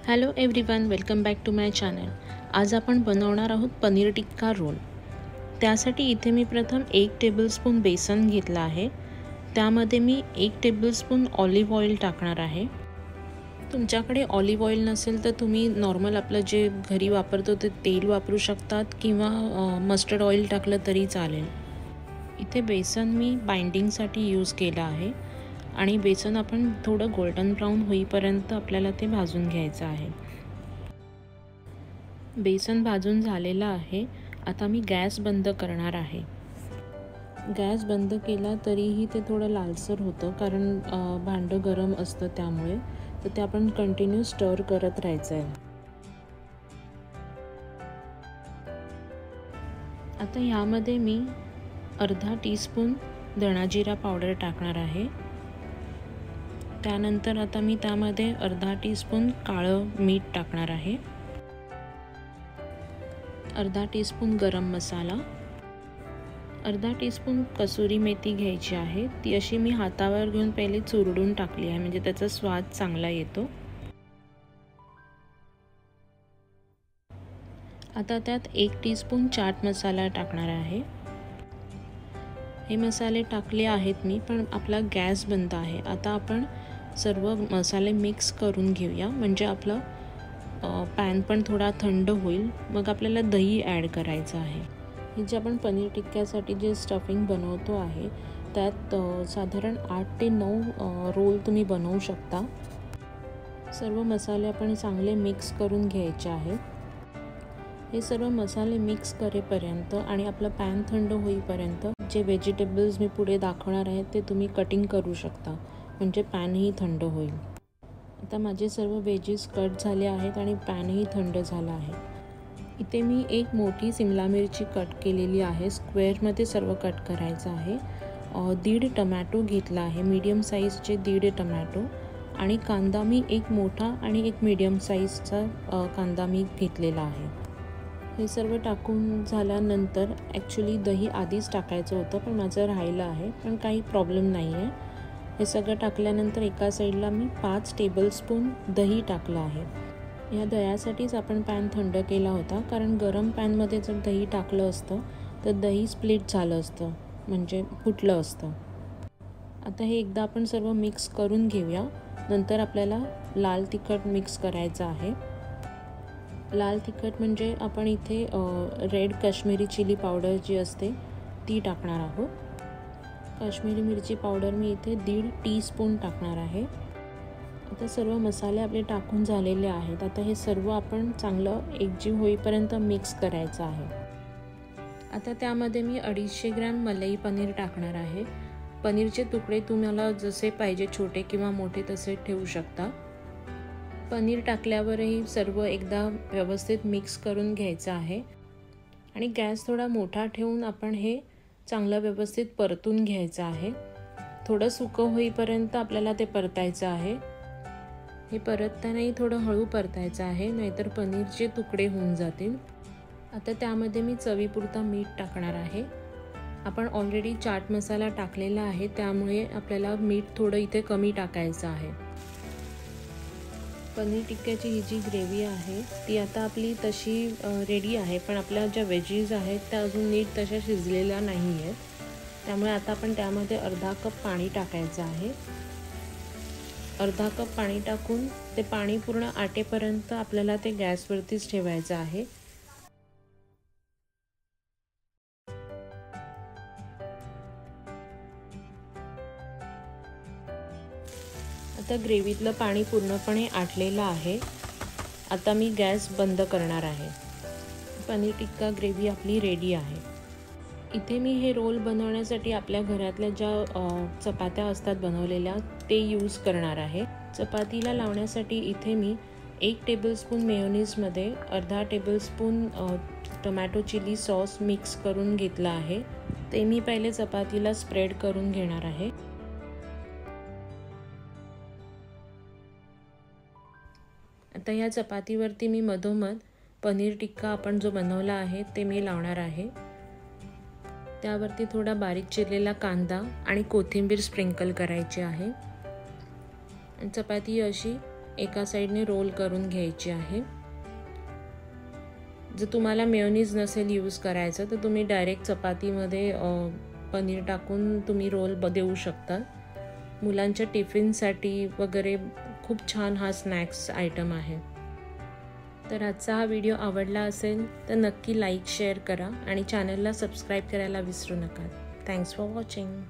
Hello everyone, welcome back to my channel. आज आपण बनवणार आहोत पनीर टिक्का रोल। त्यासाठी इथे मी प्रथम 1 टेबलस्पून बेसन घेतला आहे। त्यामध्ये मी 1 टेबलस्पून ऑलिव्ह ऑइल टाकणार आहे। तुमच्याकडे ऑलिव्ह ऑइल नसेल तर तुम्ही नॉर्मल आपलं जे घरी वापरतो ते तेल वापरू शकतात किंवा मस्टर्ड ऑइल टाकलं तरी चालेल। इथे बेसन मी बाइंडिंगसाठी यूज केलं आहे आणि बेसन आपण थोडं गोल्डन ब्राउन होईपर्यंत आपल्याला ते भाजून घ्यायचं आहे। बेसन भाजून झालेलं आहे। आता मी गॅस बंद करणार आहे। गॅस बंद केला तरीही ते थोडं लालसर होतं कारण भांडं गरम असतं त्यामुळे, तर ते आपण कंटिन्यू स्टर करत राहायचं आहे। आता ह्यामध्ये मी अर्धा टीस्पून धणाजिरा पावडर टाकणार आहे। त्यानंतर आता मी त्यामध्ये अर्धा टीस्पून काळं मीठ टाकणार आहे, अर्धा टीस्पून गरम मसाला, अर्धा टीस्पून कसुरी मेथी घ्यायची आहे। ती अशी मी हातावर घेऊन पहिले चुरडून टाकली आहे, म्हणजे त्याचा स्वाद चांगला येतो। आता त्यात 1 टीस्पून चाट मसाला टाकणार आहे। हे मसाले टाकले आहेत मी, पण आपला गॅस बंद आहे। आता आपण सर्व मसाले मिक्स करून घेऊया, म्हणजे आपला पॅन पण थोडा थंड होईल। मग आपल्याला दही ॲड करायचं आहे। हे जे आपण पनीर टिक्क्यासाठी जे स्टफिंग बनवतो आहे त्यात साधारण 8 ते 9 रोल तुम्ही बनवू शकता। सर्व मसाले आपण चांगले मिक्स करून घ्यायचे आहेत। हे सर्व मसाले मिक्स करेपर्यंत आणि आपला पॅन थंड होईपर्यंत जे व्हेजिटेबल्स मी पुढे दाखवणार आहे ते तुम्ही कटिंग करू शकता, म्हणजे पॅनही थंड होईल। आता माझे सर्व व्हेजीस कट झाले आहेत आणि पॅनही थंड झाला आहे। इथे मी एक मोठी सिमला मिरची कट केलेली आहे, स्क्वेअरमध्ये सर्व कट करायचं आहे। 1.5 टमॅटो घेतला आहे, मीडियम साईजचे 1.5 टमॅटो, आणि कांदा मी एक मोठा आणि एक मीडियम साईजचा कांदा मी घेतलेला आहे। हे सर्व टाकून झाल्यानंतर ॲक्च्युली दही आधीच टाकायचं होतं, पण माझं राहिलं आहे, पण काही प्रॉब्लेम नाही आहे। हे सगळं टाकल्यानंतर एका साईडला मी 5 टेबलस्पून दही टाकलं आहे। या दह्यासाठीच आपण पॅन थंड केला होता, कारण गरम पॅनमध्ये जर दही टाकलं असतं तर दही स्प्लिट झालं असतं, म्हणजे फुटलं असतं। आता हे एकदा आपण सर्व मिक्स करून घेऊया। नंतर आपल्याला लाल तिखट मिक्स करायचं आहे। लाल तिखट म्हणजे आपण इथे रेड काश्मीरी चिली पावडर जी असते ती टाकणार आहोत। काश्मीरी मिरची पावडर मी इथे 1.5 टीस्पून टाकणार आहे। आता सर्व मसाले आपले टाकून झालेले आहेत। आता हे सर्व आपण चांगलं एकजीव होईपर्यंत मिक्स करायचं आहे। आता त्यामध्ये मी 250 ग्रॅम मलाई पनीर टाकणार आहे। पनीरचे तुकडे तुम्हाला जसे पाहिजे छोटे किंवा मोठे तसे ठेवू शकता। पनीर टाकल्यावरही सर्व एकदा व्यवस्थित मिक्स करून घ्यायचं आहे आणि गॅस थोडा मोठा ठेवून आपण हे चांगलं व्यवस्थित परतून घ्यायचं आहे। थोडं सुकं होईपर्यंत आपल्याला ते परतायचं आहे। हे परततानाही थोडं हळू परतायचं आहे, नाहीतर पनीरचे तुकडे होऊन जातील। आता त्यामध्ये मी चवीपुरता मीठ टाकणार आहे। आपण ऑलरेडी चाट मसाला टाकलेला आहे, त्यामुळे आपल्याला मीठ थोडं इथे कमी टाकायचं आहे। पनीर टिक्क्याची ही जी ग्रेव्ही आहे ती आता आपली तशी रेडी आहे, पण आपल्या ज्या व्हेजीज आहेत त्या अजून नीट तशा शिजलेल्या नाही आहेत। त्यामुळे आता आपण त्यामध्ये अर्धा कप पाणी टाकायचं आहे। अर्धा कप पाणी टाकून ते पाणी पूर्ण आटेपर्यंत आपल्याला ते गॅसवरतीच ठेवायचं आहे। आता ग्रेव्हीतलं पाणी पूर्णपणे आटलेलं आहे। आता मी गॅस बंद करणार आहे। पनीर टिक्का ग्रेव्ही आपली रेडी आहे। इथे मी हे रोल बनवण्यासाठी आपल्या घरातल्या ज्या चपात्या असतात बनवलेल्या ते यूज करणार आहे। चपातीला लावण्यासाठी इथे मी 1 टेबलस्पून मेयोनीजमध्ये अर्धा tablespoon tomato chilli sauce mix करून घेतला आहे। ते मी पहिले चपातीला स्प्रेड करून घेणार आहे। आता या चपातीवरती मी मधोमध पनीर टिक्का आपण जो बनवला आहे ते मी लावणार आहे। त्यावरती थोडा बारीक चिरलेला कांदा आणि कोथिंबीर स्प्रिंकल करायची आहे। चपाती अशी एका साईडने रोल करून घ्यायची आहे। जर तुम्हाला मेयोनीज नसेल यूज करायचं तर तुम्ही डायरेक्ट चपातीमध्ये पनीर टाकून तुम्ही रोल देऊ शकता। मुलांच्या टिफिनसाठी वगैरे खूप छान हा स्नॅक्स आयटम आहे। तर आजचा हा व्हिडिओ आवडला असेल तर नक्की लाईक शेअर करा आणि चॅनलला सबस्क्राईब करायला विसरू नका। Thanks for watching.